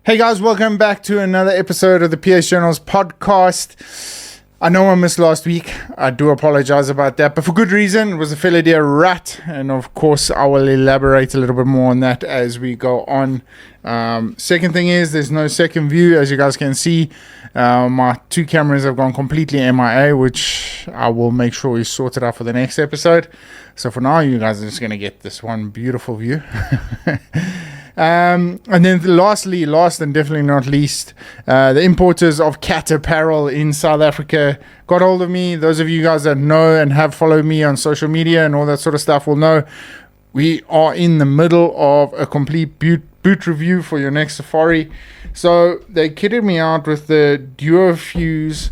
Hey guys, welcome back to another episode of the PS Journals podcast. I know I missed last week. I do apologize about that, but for good reason. It was a fellow dear rat, and of course I will elaborate a little bit more on that as we go on. Second thing is there's no second view, as you guys can see. My two cameras have gone completely MIA, which I will make sure is sorted out for the next episode. So for now, you guys are just going to get this one beautiful view. And then lastly, last and definitely not least, the importers of cat apparel in South Africa got hold of me. Those of you guys that know and have followed me on social media and all that sort of stuff will know we are in the middle of a complete boot review for your next safari. So they kitted me out with the Duofuse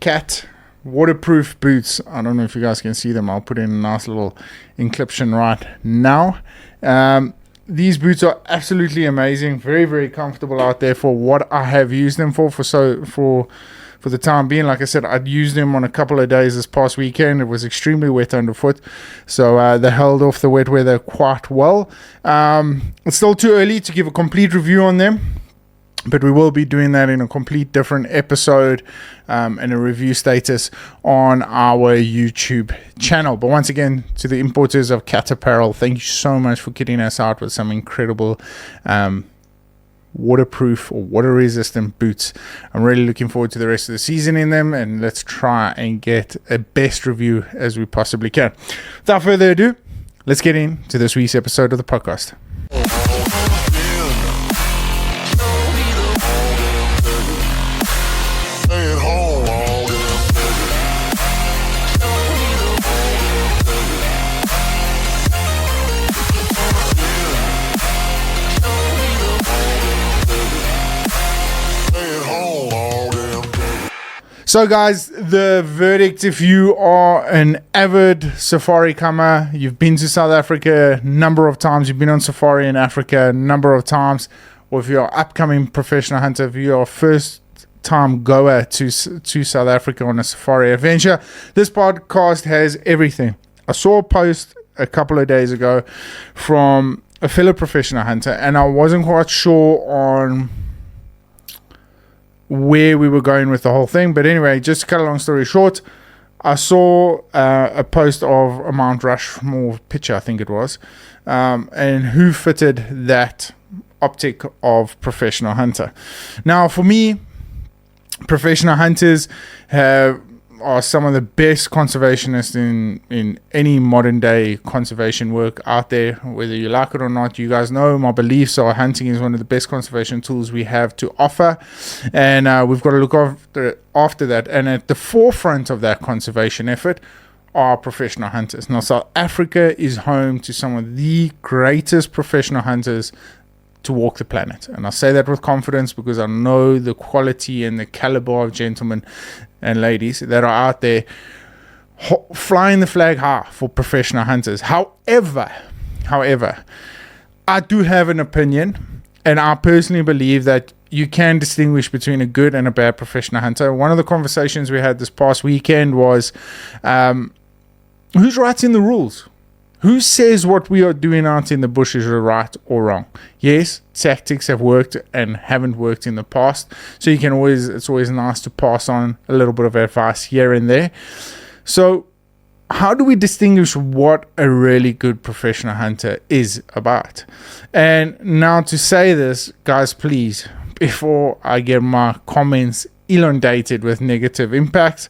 cat waterproof boots. I don't know if you guys can see them. I'll put in a nice little inclusion right now. These boots are absolutely amazing, very, very comfortable out there for what I have used them for the time being. Like I said, I'd used them on a couple of days this past weekend. It was extremely wet underfoot, so they held off the wet weather quite well. It's still too early to give a complete review on them, but we will be doing that in a complete different episode and a review status on our YouTube channel. But once again, to the importers of cat apparel, thank you so much for getting us out with some incredible waterproof or water resistant boots. I'm really looking forward to the rest of the season in them, and let's try and get a best review as we possibly can. Without further ado, let's get into this week's episode of the podcast. So guys, the verdict, if you are an avid safari comer, you've been to South Africa a number of times, you've been on safari in Africa a number of times, or if you're an upcoming professional hunter, if you're a first time goer to South Africa on a safari adventure, this podcast has everything. I saw a post a couple of days ago from a fellow professional hunter, and I wasn't quite sure on where we were going with the whole thing, but anyway, just to cut a long story short, I saw a post of a Mount Rushmore picture, I think it was, and who fitted that optic of professional hunter. Now for me, professional hunters are some of the best conservationists in any modern day conservation work out there, whether you like it or not. You guys know my beliefs are hunting is one of the best conservation tools we have to offer, and we've got to look after that. And at the forefront of that conservation effort are professional hunters. Now South Africa is home to some of the greatest professional hunters to walk the planet, and I say that with confidence because I know the quality and the caliber of gentlemen and ladies that are out there flying the flag high for professional hunters. However, I do have an opinion, and I personally believe that you can distinguish between a good and a bad professional hunter. One of the conversations we had this past weekend was who's writing the rules? Who says what we are doing out in the bush is right or wrong? Yes, tactics have worked and haven't worked in the past. So it's always nice to pass on a little bit of advice here and there. So how do we distinguish what a really good professional hunter is about? And now to say this, guys, please, before I get my comments inundated with negative impact,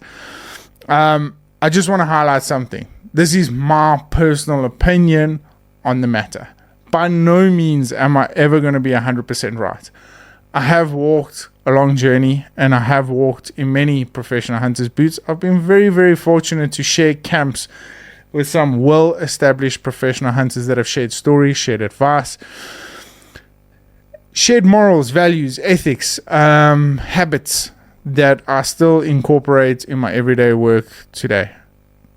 I just want to highlight something. This is my personal opinion on the matter. By no means am I ever going to be 100% right. I have walked a long journey, and I have walked in many professional hunters' boots. I've been very, very fortunate to share camps with some well-established professional hunters that have shared stories, shared advice, shared morals, values, ethics, habits that I still incorporate in my everyday work today.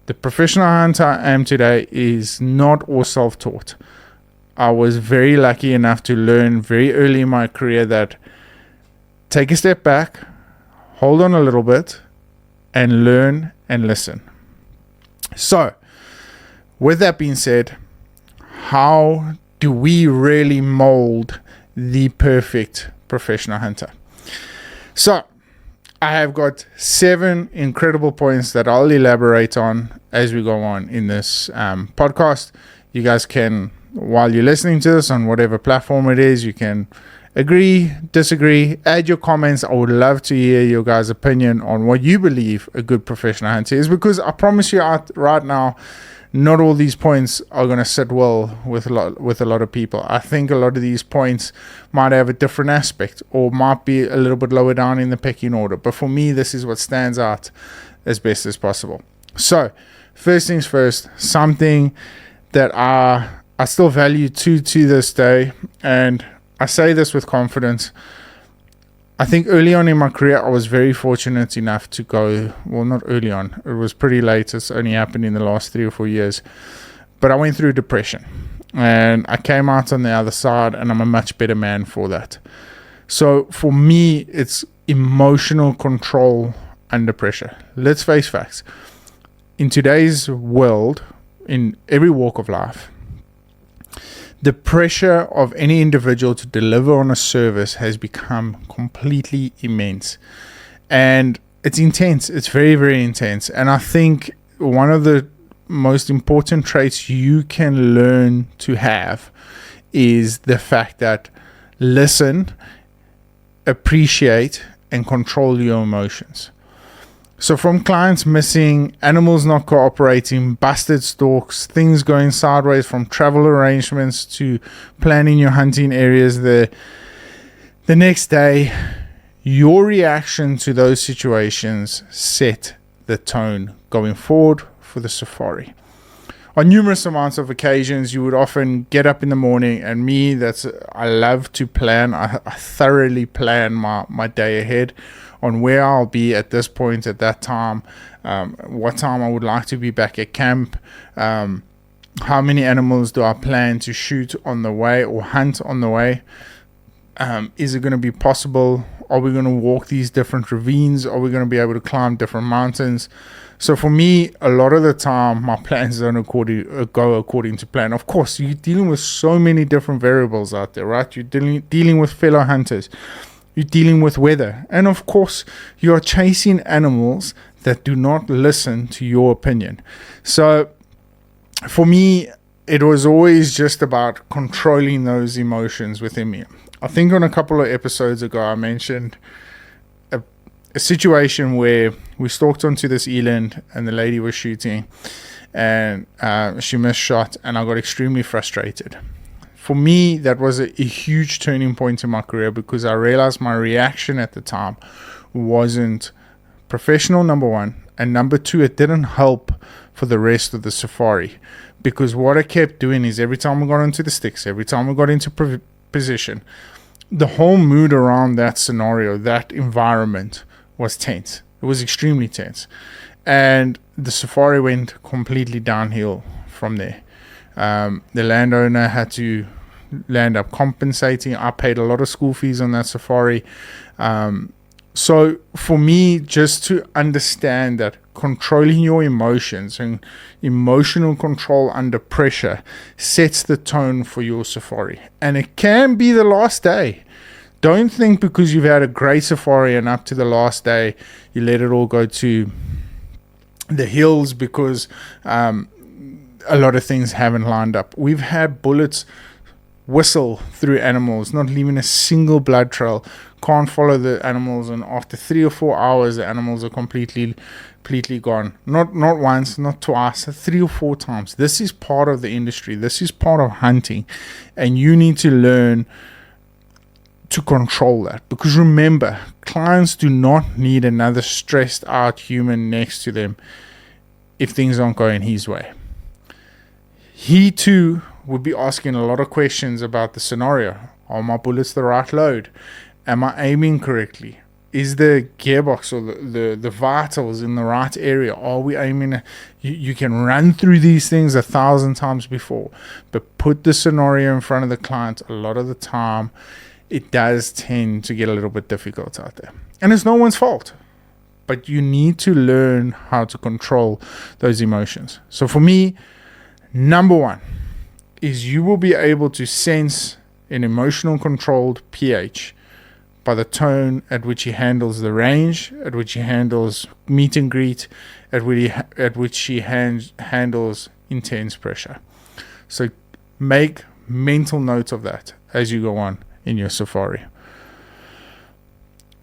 The professional hunter I am today is not all self-taught. I was very lucky enough to learn very early in my career that take a step back, hold on a little bit, and learn and listen. So, with that being said, how do we really mold the perfect professional hunter. So I have got 7 incredible points that I'll elaborate on as we go on in this podcast. You guys can, while you're listening to this on whatever platform it is, you can agree, disagree, add your comments. I would love to hear your guys' opinion on what you believe a good professional hunter is, because I promise you right now, not all these points are going to sit well with a lot of people. I think a lot of these points might have a different aspect or might be a little bit lower down in the pecking order. But for me, this is what stands out as best as possible. So, first things first, something that I still value to this day, and I say this with confidence. I think early on in my career, I was very fortunate enough to go, well, not early on, it was pretty late. It's only happened in the last 3 or 4 years. But I went through depression and I came out on the other side, and I'm a much better man for that. So for me, it's emotional control under pressure. Let's face facts. In today's world, in every walk of life, the pressure of any individual to deliver on a service has become completely immense. And it's intense. It's very, very intense. And I think one of the most important traits you can learn to have is the fact that listen, appreciate, and control your emotions. So from clients missing, animals not cooperating, busted stalks, things going sideways, from travel arrangements to planning your hunting areas the next day, your reaction to those situations set the tone going forward for the safari. On numerous amounts of occasions, you would often get up in the morning, and I love to plan. I thoroughly plan my day ahead on where I'll be at this point, at that time, what time I would like to be back at camp, how many animals do I plan to shoot on the way or hunt on the way. Is it going to be possible? Are we going to walk these different ravines? Are we going to be able to climb different mountains? So for me, a lot of the time, my plans don't go according to plan. Of course, you're dealing with so many different variables out there, right? You're dealing with fellow hunters. You're dealing with weather. And of course, you are chasing animals that do not listen to your opinion. So for me, it was always just about controlling those emotions within me. I think on a couple of episodes ago, I mentioned a situation where we stalked onto this eland and the lady was shooting, and she missed shot, and I got extremely frustrated. For me, that was a huge turning point in my career, because I realized my reaction at the time wasn't professional, number one, and number two, it didn't help for the rest of the safari, because what I kept doing is every time we got into the sticks, every time we got into position, the whole mood around that scenario, that environment was tense. It was extremely tense, and the safari went completely downhill from there. The landowner had to land up compensating. I paid a lot of school fees on that safari. So for me, just to understand that controlling your emotions and emotional control under pressure sets the tone for your safari. And it can be the last day. Don't think because you've had a great safari and up to the last day, you let it all go to the hills because a lot of things haven't lined up. We've had bullets whistle through animals, not leaving a single blood trail. Can't follow the animals, and after 3 or 4 hours, the animals are completely gone. Not once, not twice, 3 or 4 times. This is part of the industry. This is part of hunting, and you need to learn to control that, because remember, clients do not need another stressed out human next to them if things aren't going his way. He too would be asking a lot of questions about the scenario. Are my bullets the right load? Am I aiming correctly? Is the gearbox or the vitals in the right area? Are we aiming? You can run through these things 1,000 times before, but put the scenario in front of the client. A lot of the time, it does tend to get a little bit difficult out there. And it's no one's fault. But you need to learn how to control those emotions. So for me, number one is you will be able to sense an emotional controlled pH by the tone at which he handles the range, at which he handles meet and greet, at which he handles intense pressure. So make mental note of that as you go on in your safari.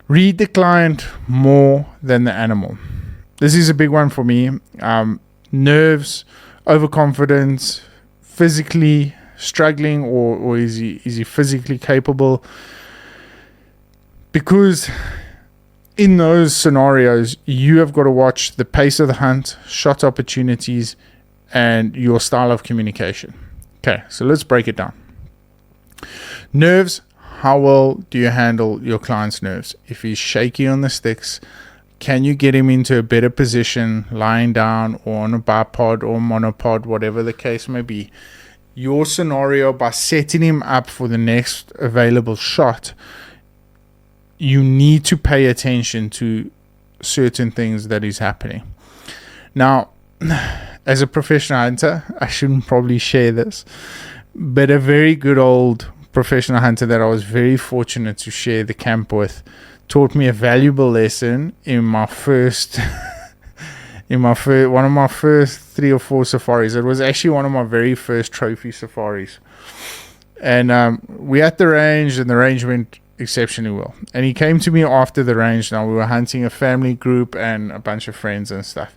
Read the client more than the animal. This is a big one for me. Nerves, overconfidence, physically struggling, or is he physically capable? Because in those scenarios, you have got to watch the pace of the hunt, shot opportunities, and your style of communication. Okay, so let's break it down. Nerves. How well do you handle your client's nerves? If he's shaky on the sticks, can you get him into a better position, lying down or on a bipod or monopod, whatever the case may be? Your scenario, by setting him up for the next available shot, you need to pay attention to certain things that is happening. Now, as a professional hunter, I shouldn't probably share this, but a very good old professional hunter that I was very fortunate to share the camp with taught me a valuable lesson in my first one of my first 3 or 4 safaris. It was actually one of my very first trophy safaris, and we at the range, and the range went exceptionally well. And he came to me after the range. Now we were hunting a family group and a bunch of friends and stuff,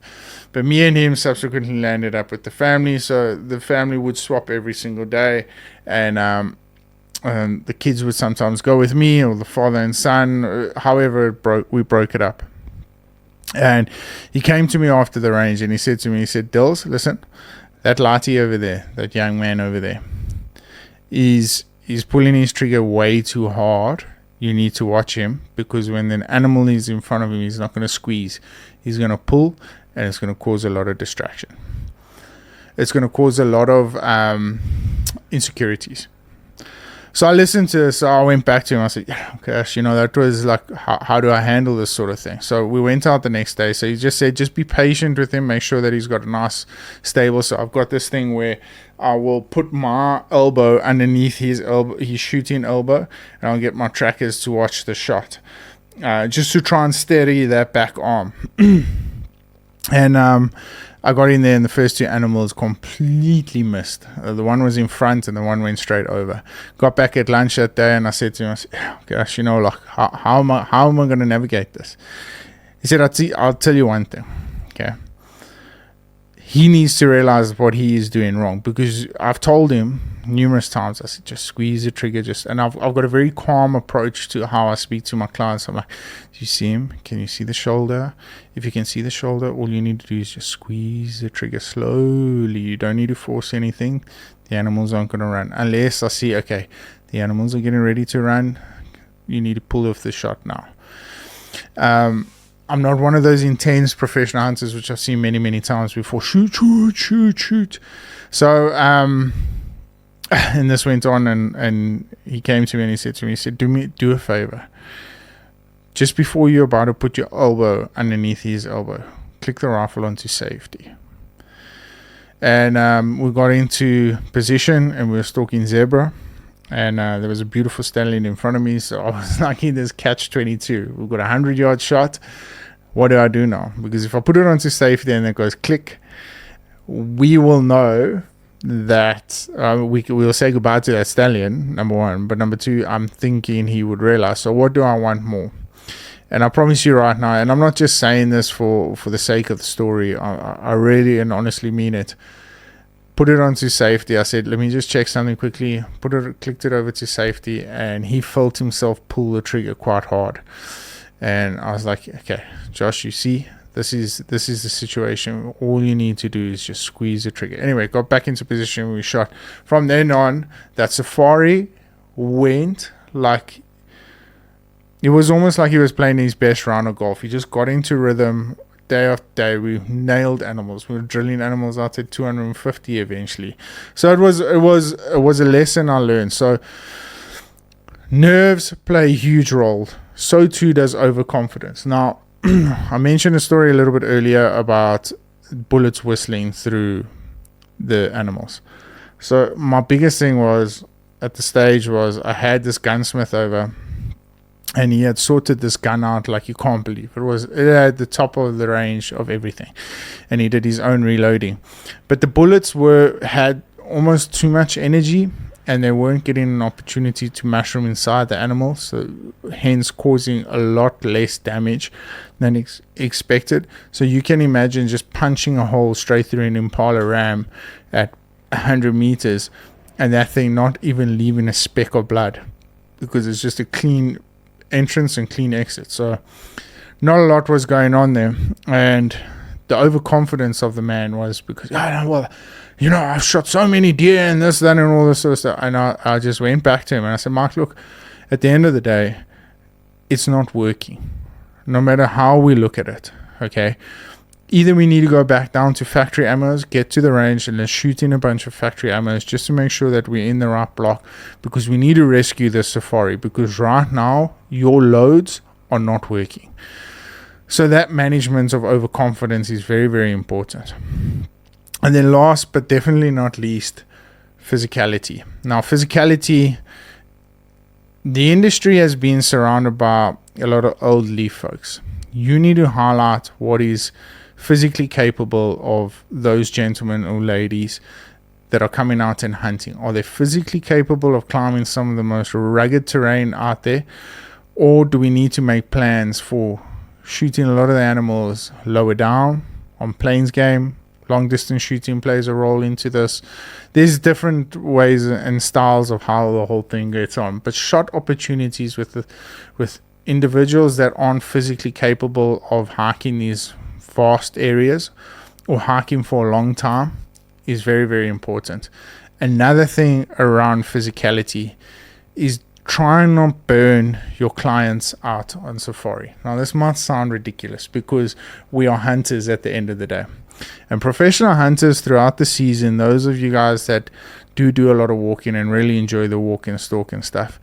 but me and him subsequently landed up with the family, so the family would swap every single day, and the kids would sometimes go with me, or the father and son, however we broke it up. And he came to me after the range and he said to me, Dills, listen, that latte over there, that young man over there, is pulling his trigger way too hard. You need to watch him, because when an animal is in front of him, he's not going to squeeze. He's going to pull, and it's going to cause a lot of distraction. It's going to cause a lot of insecurities. So I listened to this. So I went back to him. I said, yeah, gosh, that was like, how do I handle this sort of thing? So we went out the next day. So he just said, just be patient with him. Make sure that he's got a nice stable. So I've got this thing where I will put my elbow underneath his shooting elbow, and I'll get my trackers to watch the shot, just to try and steady that back arm. And I got in there, and the first 2 animals completely missed. The one was in front, and the one went straight over. Got back at lunch that day, and I said to him, gosh, like, how am I going to navigate this? He said, I'll tell you one thing, okay? He needs to realize what he is doing wrong, because I've told him numerous times, I said, just squeeze the trigger, and I've got a very calm approach to how I speak to my clients. I'm like, do you see him? Can you see the shoulder? If you can see the shoulder, all you need to do is just squeeze the trigger slowly. You don't need to force anything. The animals aren't going to run unless I see, okay, the animals are getting ready to run. You need to pull off the shot now. I'm not one of those intense professional hunters, which I've seen many, many times before. Shoot. So, and this went on, and he came to me and he said to me, do a favor. Just before you're about to put your elbow underneath his elbow, click the rifle onto safety. And we got into position, and we were stalking zebra. And there was a beautiful stallion in front of me, so I was like in this catch-22. We've got a 100-yard shot. What do I do now? Because if I put it onto safety and it goes click, we will know that we'll say goodbye to that stallion, number one. But number two, I'm thinking he would realize. So what do I want more? And I promise you right now, and I'm not just saying this for the sake of the story, I really and honestly mean it. Put it onto safety. I said, let me just check something quickly. Clicked it over to safety, and he felt himself pull the trigger quite hard. And I was like, okay, Josh, you see, this is the situation. All you need to do is just squeeze the trigger. Anyway, got back into position. We shot. From then on, that safari went like, it was almost like he was playing his best round of golf. He just got into rhythm. Day after day, we nailed animals. We were drilling animals out at 250 eventually. So it was a lesson I learned. So nerves play a huge role. So too does overconfidence. Now, I mentioned a story a little bit earlier about bullets whistling through the animals. So my biggest thing was, at the stage was I had this gunsmith over, and he had sorted this gun out like you can't believe. It had the top of the range of everything, and he did his own reloading. But the bullets had almost too much energy, and they weren't getting an opportunity to mushroom inside the animal, so hence causing a lot less damage than expected. So you can imagine just punching a hole straight through an Impala ram at 100 meters, and that thing not even leaving a speck of blood, because it's just a clean entrance and clean exit. So not a lot was going on there, and the overconfidence of the man was because, I've shot so many deer and this, that, and all this sort of stuff. And I just went back to him and I said, Mark, look, at the end of the day, it's not working, no matter how we look at it. Okay, either we need to go back down to factory ammos, get to the range, and then shoot in a bunch of factory ammos just to make sure that we're in the right block, because we need to rescue this safari, because right now your loads are not working. So that management of overconfidence is very, very important. And then last but definitely not least, physicality. Now, physicality, the industry has been surrounded by a lot of old leaf folks. You need to highlight what is physically capable of those gentlemen or ladies that are coming out and hunting. Are they physically capable of climbing some of the most rugged terrain out there? Or do we need to make plans for shooting a lot of the animals lower down on plains game? Long distance shooting plays a role into this. There's different ways and styles of how the whole thing gets on, but shot opportunities with individuals that aren't physically capable of hiking these vast areas or hiking for a long time is very, very important. Another thing around physicality is try and not burn your clients out on safari. Now, this might sound ridiculous because we are hunters at the end of the day. And professional hunters throughout the season, those of you guys that do a lot of walking and really enjoy the walk and stalk and stuff,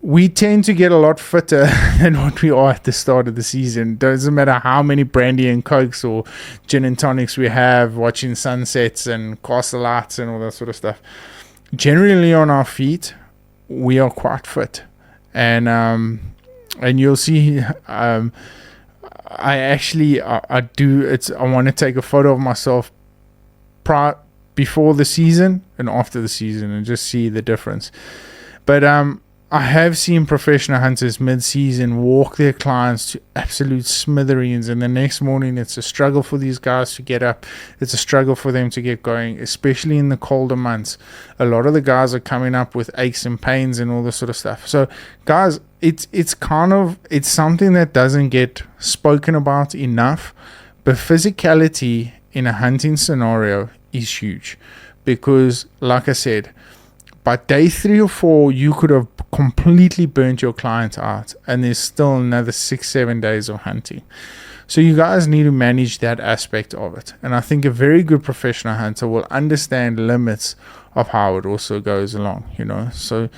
we tend to get a lot fitter than what we are at the start of the season. Doesn't matter how many brandy and cokes or gin and tonics we have, watching sunsets and castle lights and all that sort of stuff. Generally on our feet, we are quite fit. And you'll see... I want to take a photo of myself before the season and after the season and just see the difference. But I have seen professional hunters mid-season walk their clients to absolute smithereens, and the next morning it's a struggle for these guys to get up. It's a struggle for them to get going, especially in the colder months. A lot of the guys are coming up with aches and pains and all this sort of stuff. So guys, it's something that doesn't get spoken about enough, but physicality in a hunting scenario is huge, because like I said, by day 3 or 4, you could have completely burnt your client out, and there's still another 6-7 days of hunting. So you guys need to manage that aspect of it. And I think a very good professional hunter will understand limits of how it also goes along, So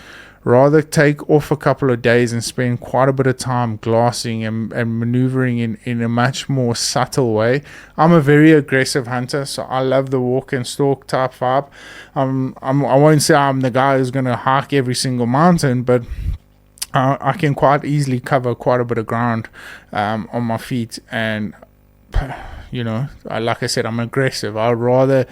rather take off a couple of days and spend quite a bit of time glassing and maneuvering in a much more subtle way. I'm a very aggressive hunter, so I love the walk and stalk type vibe. I won't say I'm the guy who's going to hike every single mountain, but I can quite easily cover quite a bit of ground on my feet. And, like I said, I'm aggressive. I'd rather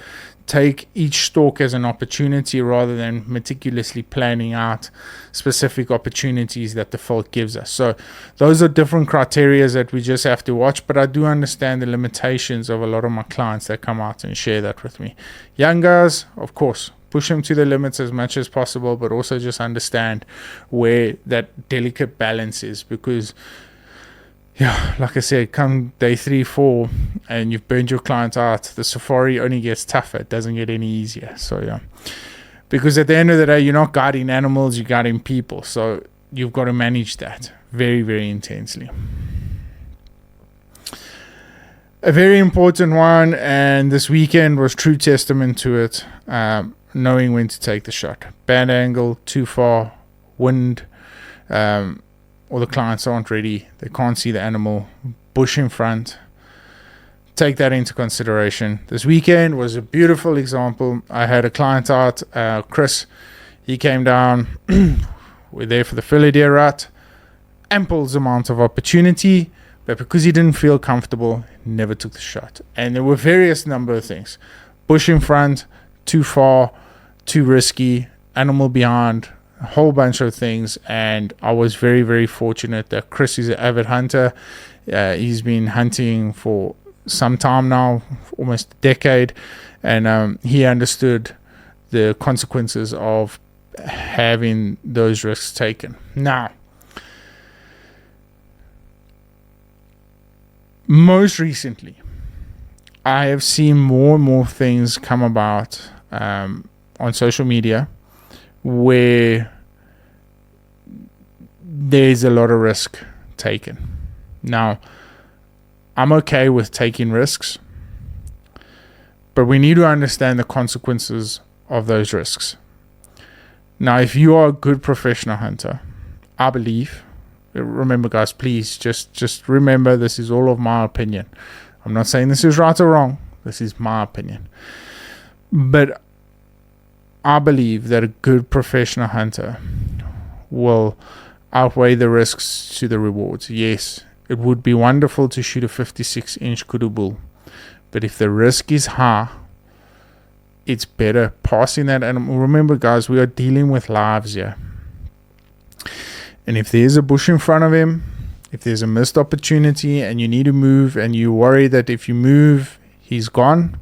take each stalk as an opportunity rather than meticulously planning out specific opportunities that the fault gives us. So those are different criteria that we just have to watch, but I do understand the limitations of a lot of my clients that come out and share that with me. Young guys, of course, push them to the limits as much as possible, but also just understand where that delicate balance is, because like I said, come day 3, 4, and you've burned your client out, the safari only gets tougher. It doesn't get any easier. So, because at the end of the day, you're not guiding animals, you're guiding people. So you've got to manage that very, very intensely. A very important one, and this weekend was true testament to it, knowing when to take the shot. Bad angle, too far, wind, or the clients aren't ready, they can't see the animal, bush in front. Take that into consideration. This weekend was a beautiful example. I had a client out, Chris. He came down. We're there for the filet deer rut. Ample amount of opportunity, but because he didn't feel comfortable, he never took the shot. And there were various number of things. Bush in front, too far, too risky, animal behind, a whole bunch of things. And I was very, very fortunate that Chris is an avid hunter. He's been hunting for some time now, almost a decade, and he understood the consequences of having those risks taken. Now, most recently, I have seen more and more things come about on social media where there's a lot of risk taken. Now, I'm okay with taking risks, but we need to understand the consequences of those risks. Now, if you are a good professional hunter, I believe, remember guys, please just remember this is all of my opinion. I'm not saying this is right or wrong. This is my opinion. But I believe that a good professional hunter will outweigh the risks to the rewards. Yes, it would be wonderful to shoot a 56-inch kudu bull, but if the risk is high, it's better passing that animal. Remember guys, we are dealing with lives here. And if there's a bush in front of him, if there's a missed opportunity and you need to move and you worry that if you move, he's gone,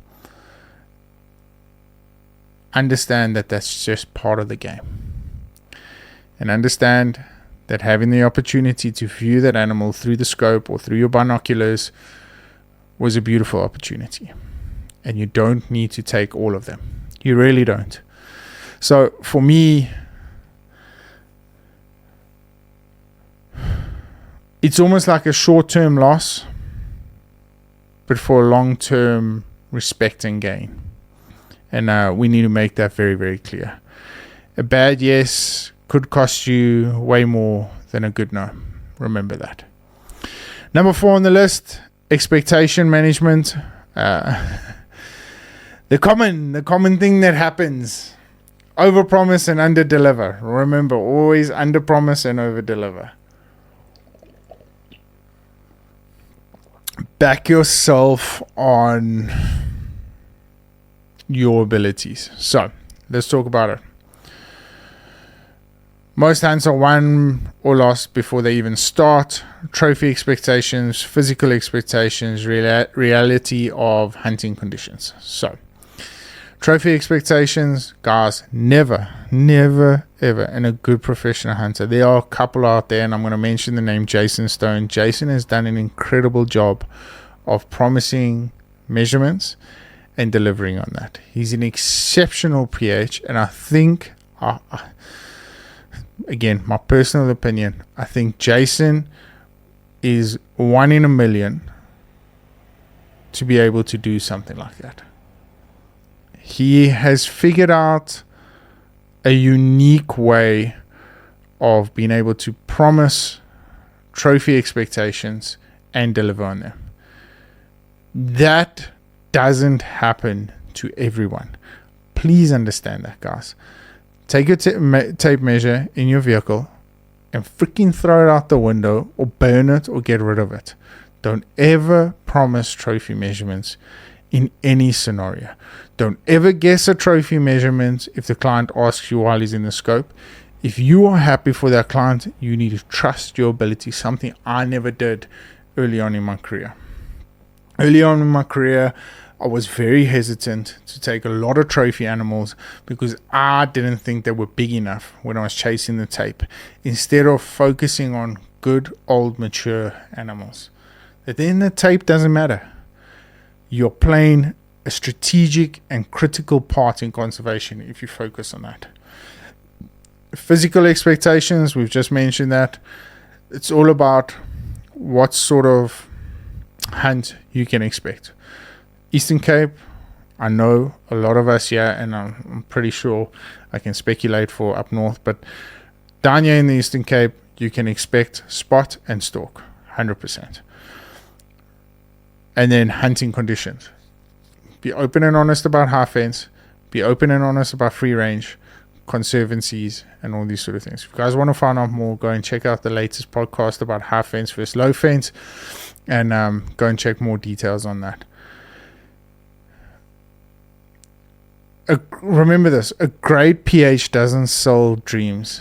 understand that that's just part of the game. And understand that having the opportunity to view that animal through the scope or through your binoculars was a beautiful opportunity. And you don't need to take all of them. You really don't. So for me, it's almost like a short-term loss, but for a long-term respect and gain. And we need to make that very, very clear. A bad yes could cost you way more than a good no. Remember that. Number 4 on the list, expectation management. The common thing that happens, overpromise and underdeliver. Remember, always underpromise and overdeliver. Back yourself on your abilities. So let's talk about it. Most hunts are won or lost before they even start. Trophy expectations, physical expectations, reality of hunting conditions. So trophy expectations, guys, never, ever, and a good professional hunter. There are a couple out there, and I'm going to mention the name Jason Stone. Jason has done an incredible job of promising measurements and delivering on that. He's an exceptional PH, and I think, again, my personal opinion, I think Jason is 1 in a million to be able to do something like that. He has figured out a unique way of being able to promise trophy expectations and deliver on them. That doesn't happen to everyone. Please understand that, guys. Take your tape measure in your vehicle and freaking throw it out the window or burn it or get rid of it. Don't ever promise trophy measurements in any scenario. Don't ever guess a trophy measurement if the client asks you while he's in the scope. If you are happy for that client, you need to trust your ability, something I never did early on in my career. Early on in my career, I was very hesitant to take a lot of trophy animals because I didn't think they were big enough when I was chasing the tape, instead of focusing on good, old, mature animals. But then the tape doesn't matter. You're playing a strategic and critical part in conservation if you focus on that. Physical expectations, we've just mentioned that. It's all about what sort of hunt you can expect. Eastern Cape, I know a lot of us here, and I'm pretty sure I can speculate for up north, but down here in the Eastern Cape, you can expect spot and stalk, 100%. And then hunting conditions. Be open and honest about high fence. Be open and honest about free range. conservancies, and all these sort of things. If you guys want to find out more, go and check out the latest podcast about high fence versus low fence, and go and check more details on that. Remember this: a great PH doesn't sell dreams.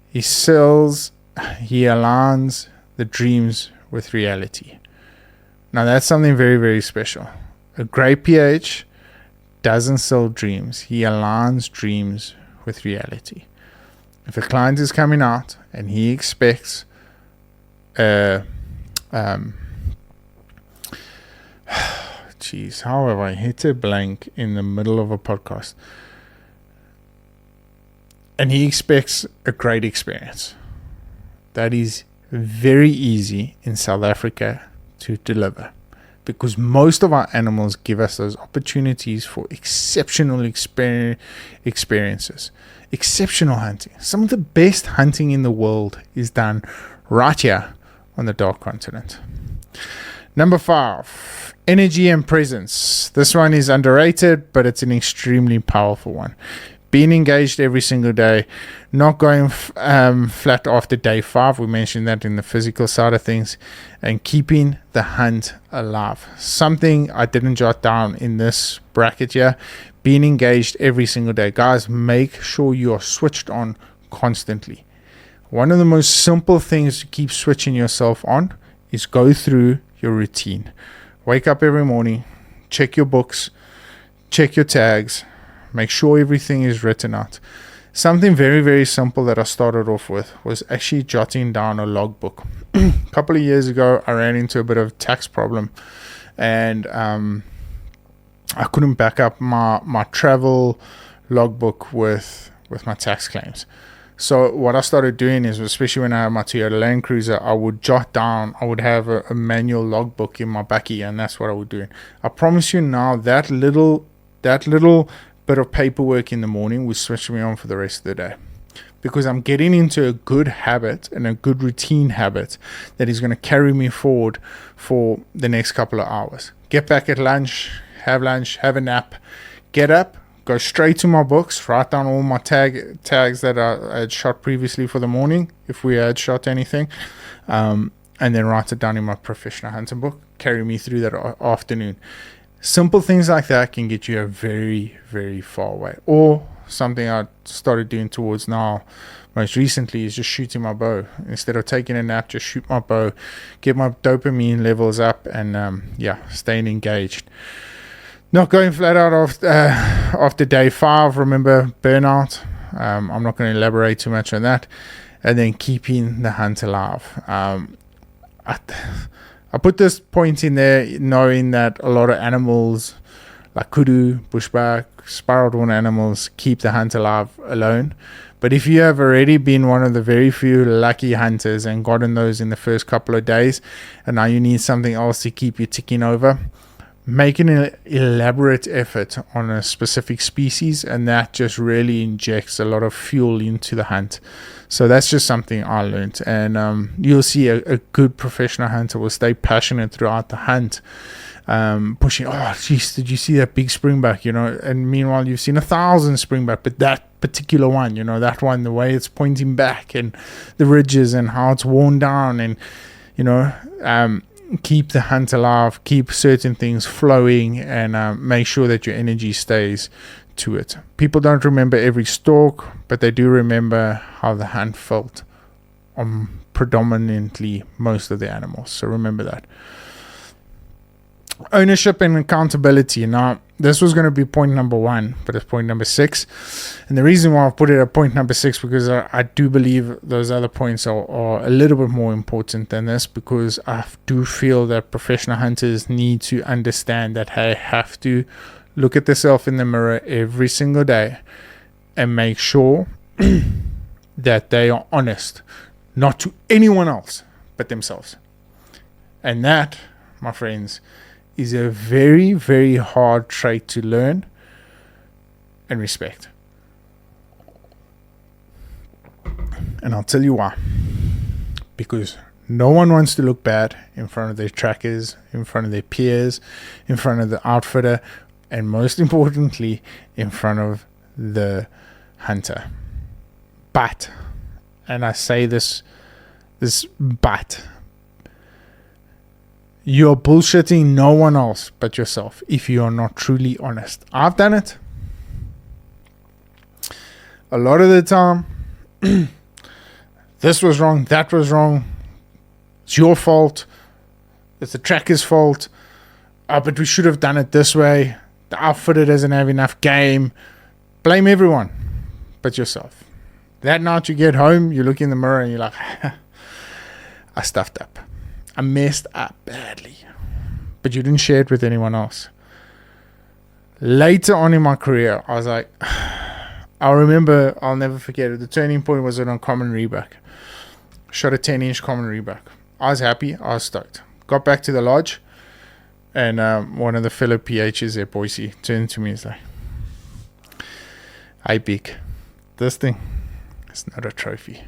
He aligns the dreams with reality. Now that's something very, very special. A great PH doesn't sell dreams. He aligns dreams with reality. If a client is coming out and he expects how have I hit a blank in the middle of a podcast? And he expects a great experience. That is very easy in South Africa to deliver, because most of our animals give us those opportunities for exceptional experiences, exceptional hunting. Some of the best hunting in the world is done right here on the Dark Continent. Number 5, energy and presence. This one is underrated, but it's an extremely powerful one. Being engaged every single day, not going flat after day 5. We mentioned that in the physical side of things, and keeping the hunt alive. Something I didn't jot down in this bracket here. Being engaged every single day. Guys, make sure you are switched on constantly. One of the most simple things to keep switching yourself on is go through your routine. Wake up every morning, check your books, check your tags, make sure everything is written out. Something very, very simple that I started off with was actually jotting down a logbook. A couple of years ago, I ran into a bit of a tax problem, and I couldn't back up my travel logbook with my tax claims. So what I started doing is, especially when I had my Toyota Land Cruiser, I would jot down, I would have a manual logbook in my backy, and that's what I would do. I promise you now, that little bit of paperwork in the morning will switch me on for the rest of the day, because I'm getting into a good habit and a good routine habit that is going to carry me forward for the next couple of hours. Get back at lunch, have a nap, get up, go straight to my books, write down all my tags that I had shot previously for the morning, if we had shot anything, and then write it down in my professional hunting book, carry me through that afternoon. Simple things like that can get you a very, very far away. Or something I started doing towards now, most recently, is just shooting my bow. Instead of taking a nap, just shoot my bow, get my dopamine levels up, and staying engaged. Not going flat out after day 5. Remember, burnout. I'm not going to elaborate too much on that. And then keeping the hunt alive. I put this point in there knowing that a lot of animals like kudu, bushback, spiral horn animals keep the hunt alive alone. But if you have already been one of the very few lucky hunters and gotten those in the first couple of days, and now you need something else to keep you ticking over, make an elaborate effort on a specific species, and that just really injects a lot of fuel into the hunt. So that's just something I learned, and you'll see a good professional hunter will stay passionate throughout the hunt, pushing, oh geez, did you see that big springback, and meanwhile you've seen 1,000 springback, but that particular one, that one, the way it's pointing back and the ridges and how it's worn down, and keep the hunt alive, keep certain things flowing, and make sure that your energy stays to it. People don't remember every stalk, but they do remember how the hunt felt on predominantly most of the animals. So remember that. Ownership and accountability. Now, this was going to be point number 1, but it's point number 6. And the reason why I put it at point number 6, because I do believe those other points are a little bit more important than this, because I do feel that professional hunters need to understand that they have to look at themselves in the mirror every single day and make sure that they are honest, not to anyone else but themselves. And that, my friends, is a very, very hard trait to learn and respect. And I'll tell you why. Because no one wants to look bad in front of their trackers, in front of their peers, in front of the outfitter, and most importantly, in front of the hunter. But, and I say this but, you're bullshitting no one else but yourself if you are not truly honest. I've done it. A lot of the time, this was wrong, that was wrong, it's your fault, it's the tracker's fault, but we should have done it this way, the outfitter doesn't have enough game. Blame everyone but yourself. That night you get home, you look in the mirror and you're like, I stuffed up. I messed up badly. But you didn't share it with anyone else. Later on in my career, I was like, I'll never forget it. The turning point was an uncommon rebuck. Shot a 10-inch common rebuck. I was happy. I was stoked. Got back to the lodge. And one of the fellow PHs at Boise turned to me and was like, "Hey, Big, this thing is not a trophy.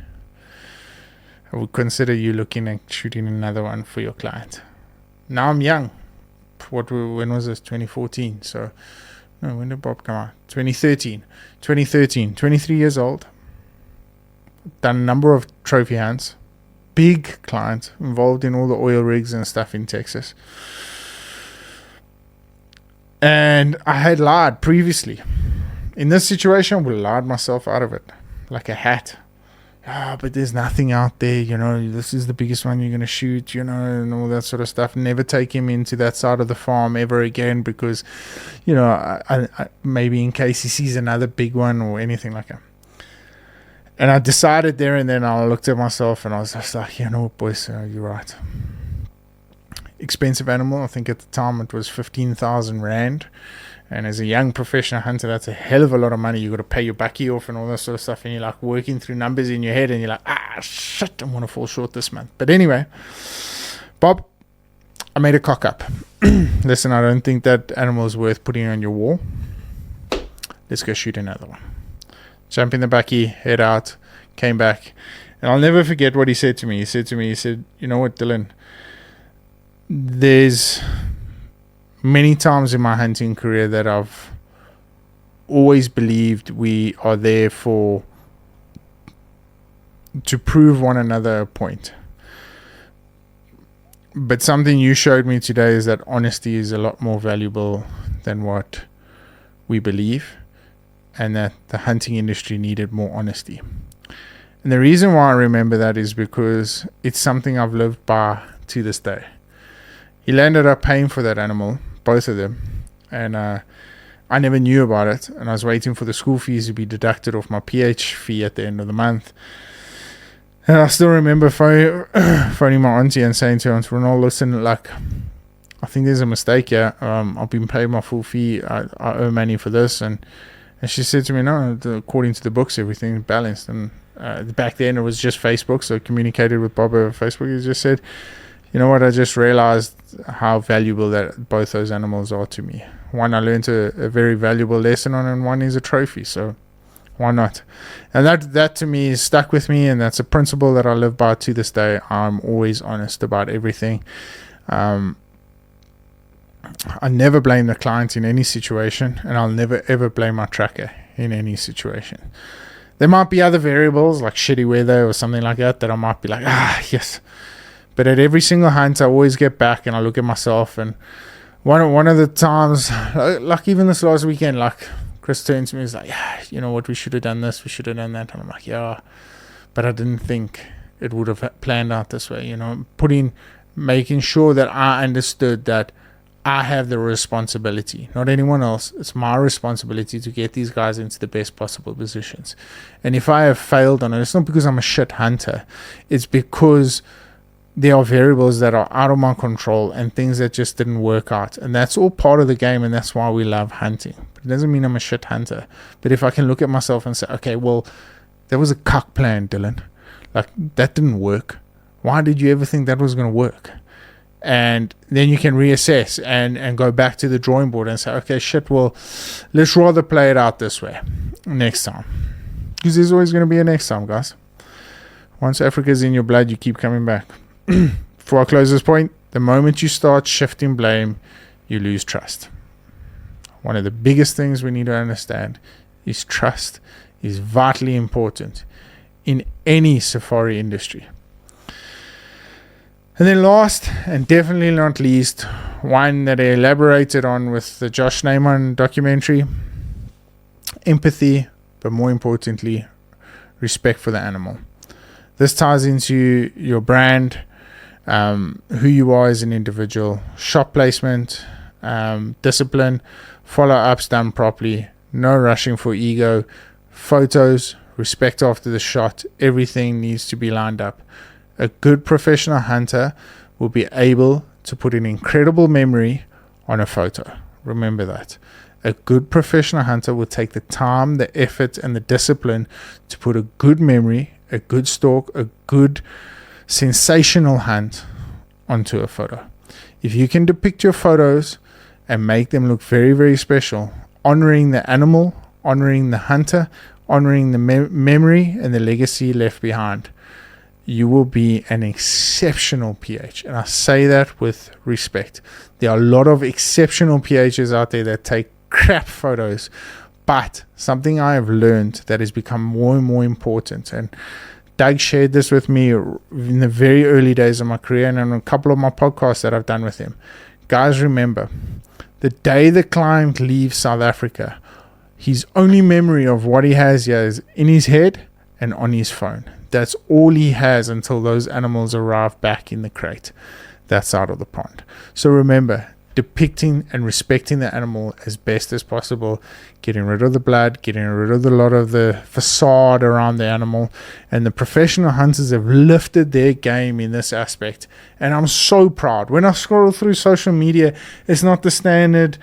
I would consider you looking at shooting another one for your client." Now I'm young. When was this? 2014. So, no, when did Bob come out? 2013. 23 years old. Done a number of trophy hunts. Big client. Involved in all the oil rigs and stuff in Texas. And I had lied previously. In this situation, I would have lied myself out of it. Like a hat. But there's nothing out there, this is the biggest one you're going to shoot, and all that sort of stuff. Never take him into that side of the farm ever again because, I maybe in case he sees another big one or anything like that. And I decided there and then, I looked at myself and I was just like, boys, you're right. Expensive animal. I think at the time it was 15,000 Rand. And as a young professional hunter, that's a hell of a lot of money. You got to pay your bucky off and all that sort of stuff. And you're like working through numbers in your head and you're like, shit, I'm going to fall short this month. But anyway, Bob, I made a cock up. Listen, I don't think that animal is worth putting on your wall. Let's go shoot another one. Jump in the bucky, head out, came back. And I'll never forget what he said to me. He said, "You know what, Dylan? There's many times in my hunting career that I've always believed we are there to prove one another a point. But something you showed me today is that honesty is a lot more valuable than what we believe, and that the hunting industry needed more honesty." And the reason why I remember that is because it's something I've lived by to this day. He landed up paying for that animal, both of them, and I never knew about it, and I was waiting for the school fees to be deducted off my PH fee at the end of the month. And I still remember phoning my auntie and saying to her, "Ronald, listen, I think there's a mistake here. I've been paid my full fee. I owe money for this." And she said to me, "No, according to the books, everything's balanced." And back then it was just Facebook, so I communicated with Bob over Facebook. He just said, "You know what, I just realized how valuable that both those animals are to me. One I learned a very valuable lesson on, and one is a trophy, so why not?" And that to me is stuck with me, and that's a principle that I live by to this day. I'm always honest about everything. I never blame the client in any situation, and I'll never ever blame my tracker in any situation. There might be other variables like shitty weather or something like that I might be like, yes. But at every single hunt, I always get back and I look at myself. And one of the times, like even this last weekend, like Chris turned to me and was like, "You know what, we should have done this, we should have done that." And I'm like, "Yeah, but I didn't think it would have planned out this way." Making sure that I understood that I have the responsibility, not anyone else. It's my responsibility to get these guys into the best possible positions. And if I have failed on it, it's not because I'm a shit hunter. It's because there are variables that are out of my control and things that just didn't work out. And that's all part of the game, and that's why we love hunting. But it doesn't mean I'm a shit hunter. But if I can look at myself and say, okay, well, that was a cock plan, Dylan. That didn't work. Why did you ever think that was going to work? And then you can reassess and go back to the drawing board and say, okay, shit, well, let's rather play it out this way next time. Because there's always going to be a next time, guys. Once Africa's in your blood, you keep coming back. Before I close this point, the moment you start shifting blame, you lose trust. One of the biggest things we need to understand is trust is vitally important in any safari industry. And then last and definitely not least, one that I elaborated on with the Josh Neyman documentary, empathy, but more importantly, respect for the animal. This ties into your brand, who you are as an individual, shop placement, discipline, follow-ups done properly, no rushing for ego, photos, respect after the shot, everything needs to be lined up. A good professional hunter will be able to put an incredible memory on a photo. Remember that. A good professional hunter will take the time, the effort, and the discipline to put a good memory, a good stalk, a good sensational hunt onto a photo. If you can depict your photos and make them look very, very special, honoring the animal, honoring the hunter, honoring the memory and the legacy left behind, you will be an exceptional PH. And I say that with respect. There are a lot of exceptional PHs out there that take crap photos, but something I have learned that has become more and more important, and Doug shared this with me in the very early days of my career and on a couple of my podcasts that I've done with him. Guys, remember, the day the client leaves South Africa, his only memory of what he has here is in his head and on his phone. That's all he has until those animals arrive back in the crate. That's out of the pond. So remember, depicting and respecting the animal as best as possible, getting rid of the blood, getting rid of a lot of the facade around the animal. And the professional hunters have lifted their game in this aspect. And I'm so proud. When I scroll through social media, it's not the standard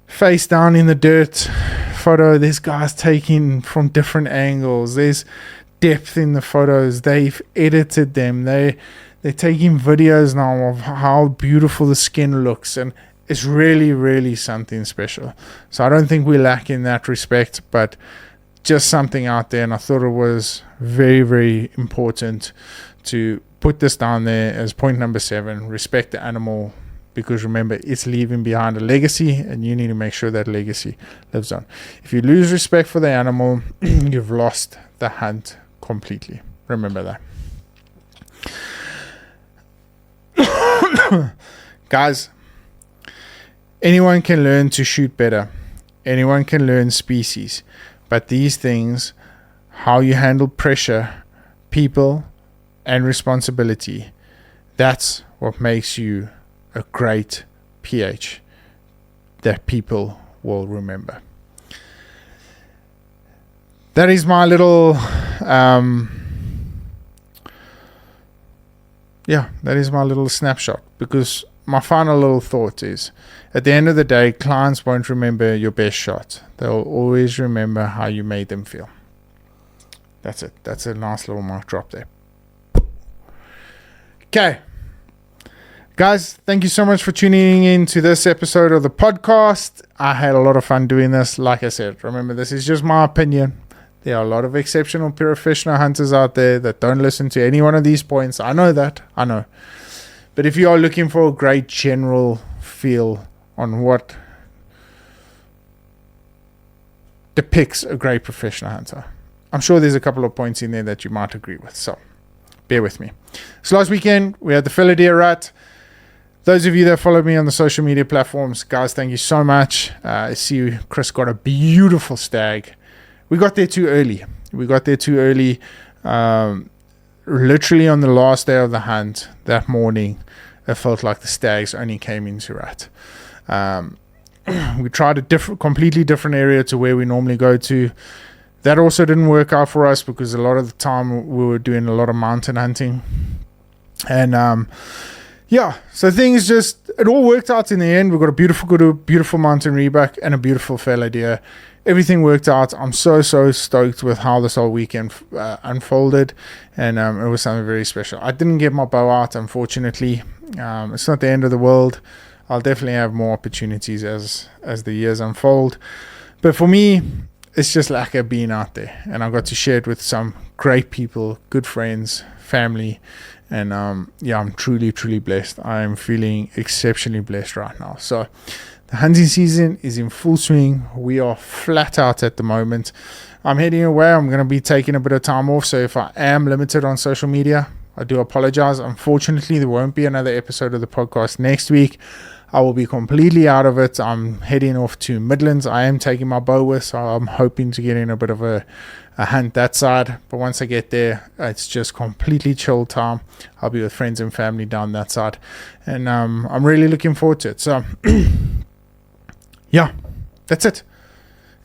face down in the dirt photo. There's guys taking from different angles. There's depth in the photos. They've edited them. They're taking videos now of how beautiful the skin looks, and it's really, really something special. So I don't think we lack in that respect, but just something out there, and I thought it was very, very important to put this down there as point number 7, respect the animal, because remember, it's leaving behind a legacy, and you need to make sure that legacy lives on. If you lose respect for the animal, you've lost the hunt completely. Remember that. Guys, anyone can learn to shoot better. Anyone can learn species. But these things, how you handle pressure, people, and responsibility, that's what makes you a great PH that people will remember. That is my little that is my little snapshot, because my final little thought is, at the end of the day, clients won't remember your best shot. They'll always remember how you made them feel. That's it. That's a nice little mic drop there. Okay. Guys, thank you so much for tuning in to this episode of the podcast. I had a lot of fun doing this. Like I said, remember, this is just my opinion. There are a lot of exceptional professional hunters out there that don't listen to any one of these points. I know that. I know. But if you are looking for a great general feel on what depicts a great professional hunter, I'm sure there's a couple of points in there that you might agree with. So bear with me. So last weekend, we had the Fellow Deer Rut. Those of you that follow me on the social media platforms, guys, thank you so much. I see Chris got a beautiful stag. We got there too early. Literally on the last day of the hunt, that morning, it felt like the stags only came into rut. We tried a completely different area to where we normally go to. That also didn't work out for us, because a lot of the time we were doing a lot of mountain hunting. And so things it all worked out in the end. We got a beautiful mountain rebuck and a beautiful fellow deer. Everything worked out. I'm so stoked with how this whole weekend unfolded, and it was something very special. I didn't get my bow out, unfortunately. It's not the end of the world. I'll definitely have more opportunities as the years unfold. But for me, it's just like being out there, and I got to share it with some great people, good friends, family, and I'm truly blessed. I am feeling exceptionally blessed right now. So The hunting season is in full swing. We are flat out at the moment. I'm heading away. I'm going to be taking a bit of time off. So if I am limited on social media, I do apologize. Unfortunately, there won't be another episode of the podcast next week. I will be completely out of it. I'm heading off to Midlands. I am taking my bow with, so I'm hoping to get in a bit of a hunt that side. But once I get there, it's just completely chill time. I'll be with friends and family down that side. And I'm really looking forward to it. So, yeah, that's it.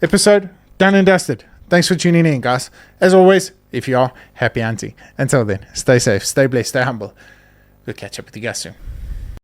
Episode done and dusted. Thanks for tuning in, guys. As always, if you are, happy hunting. Until then, stay safe, stay blessed, stay humble. We'll catch up with you guys soon.